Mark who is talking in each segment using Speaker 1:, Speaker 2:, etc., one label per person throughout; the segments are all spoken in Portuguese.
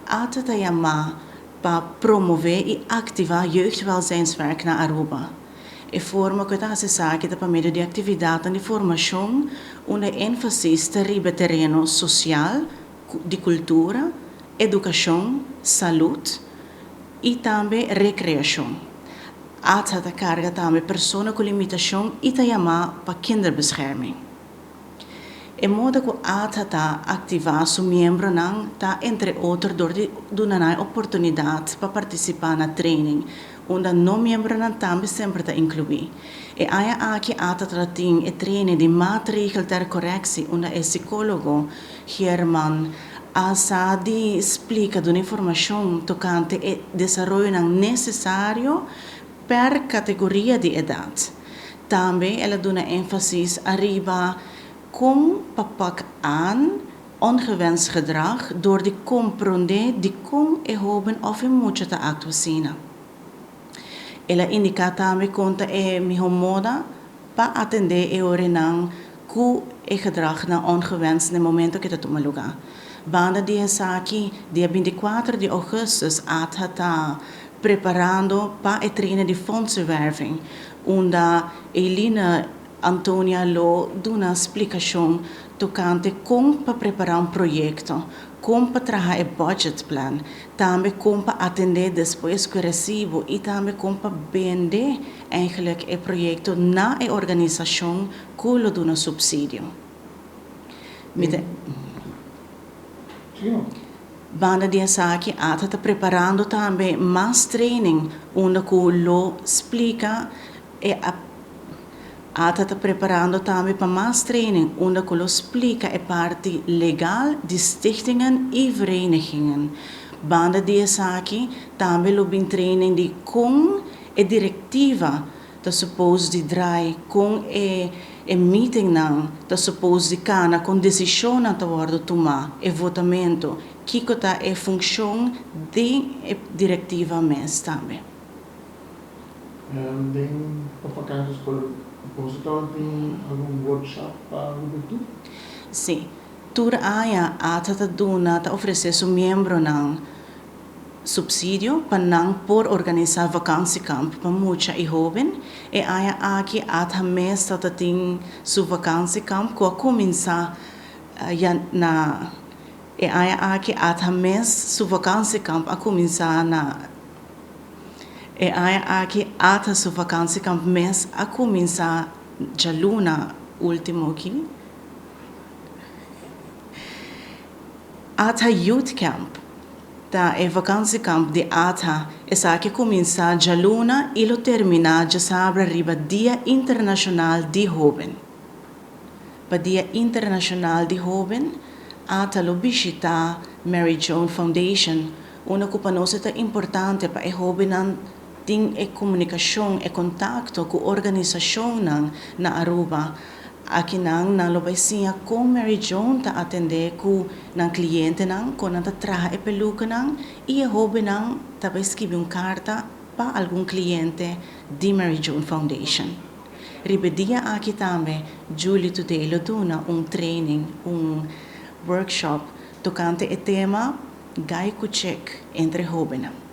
Speaker 1: ata tayama para promover e ativar jeugdwelzijnswerk na Aruba. E forma que está acessar que por meio de atividade de formação, onde ênfase está riba terreno social, de cultura, educação, saúde e também recreação. Ata ta carga também pessoas com limitação e tayama para kinderbescherming. E modo que ata ta ativar seu membro não tá entre outros door de dar oportunidade para participar na training, onde não membro não também sempre tá incluir. E aí aqui ata tratin e training de maatregel ter correctie, onde é psicólogo Herman asa di explica de informação tocante e desenvolvimento necessário per categoria de idade. Também ela dá ênfase arriba com papak aan ongewenst gedrag door de compreender de como é hoben of é muito ta actuação. Ela indica também conta é melhor moda para atender e orenang ku é gedrag na ongewenst no momento que toma lugar. Banda dia aqui, dia 24 de augustus, está preparando para a treina de fondsenwerving, onde Elina Antonia Lo dá uma explicação tocante como para preparar projeto, como para trabalhar o budget plan, também como para atender depois que recibo e também como para vender eigenlijk o projeto na organização que lhe dá subsídio. Banda dia aqui está preparando também mais training, onde lo explica e está preparando também para mais training, onde lo explica a parte legal de stichtingen e verenigingen. Banda dia aqui também lo bin training de com a diretiva da suppose de drai com a meeting não da suppose de cana com decisão na tawar tomar e votamento que está a função de diretiva mes também.
Speaker 2: Tem para escola compositor tem algum workshop para o
Speaker 1: Sim, toda área ata duna ta oferecer seu membro não subsídio para não por organizar vakantiecamp para muita e jovem e aí aqui ata mês tá tem su vakantiecamp que começa na e aí aqui ata mês su vakantiecamp a começar na e aí aqui ata su vakantiecamp mês a começar já luna último aqui ata youth camp da é vakantiecamp de ata essa que começa já luna e lo termina já sabe riba dia internacional de jovem. Para dia internacional de jovem ata lo visita Mary Joan Foundation, uma copanose importante para jovem tem a comunicação e contato com a organização na Aruba. Aqui na lobaisia com Mary Joan ta atender com na cliente com na traga e peluca e a hobby ta escrever carta para algum cliente de Mary Joan Foundation. Ribedia aqui também Julie today lo dona training, workshop tocante o tema Gai Kuchek entre hobby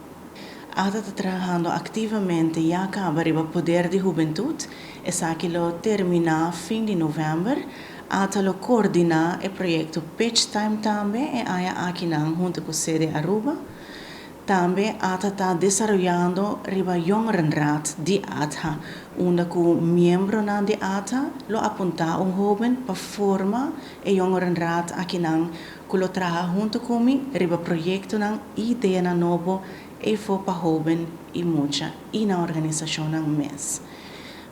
Speaker 1: Ata está trabalhando ativamente e acaba o poder de juventude, essa que lo termina fim de novembro. Ata lo coordina o projeto Pitch Time também, e aí aqui junto com a sede Aruba. Também ata está desenvolvendo riba jongerenraad de ata, onde o membro de ata lo apunta jovem para forma e jongerenraad aqui que lo trabalha junto comigo riba projeto ideia novo e for para jovem e muita e na organização mês.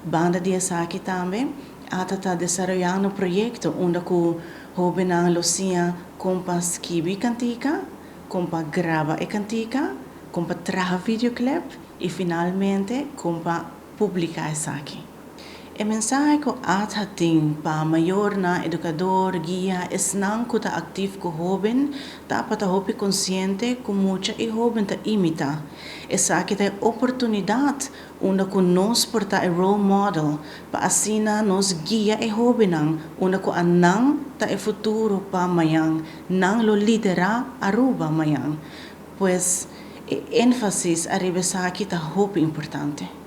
Speaker 1: Banda de aqui também está desenvolvendo projeto onde o jovem Lucia compa skibi cantica, compa grava e cantica, compa traga videoclip e finalmente compa publicar isso aqui. E mensaje ko at hating pa mayor na educador, guia, esnang ko ta active ko joven, ta pata hopi consciente ko mucha e joven ta imita. Esa kita oportunidad una ko nos porta e role model, pa asina nos guia e jovenang, una ko anang ta e futuro pa mayang, nang lo lidera Aruba mayang. Pues, énfasis arriba sa kita hopi importante.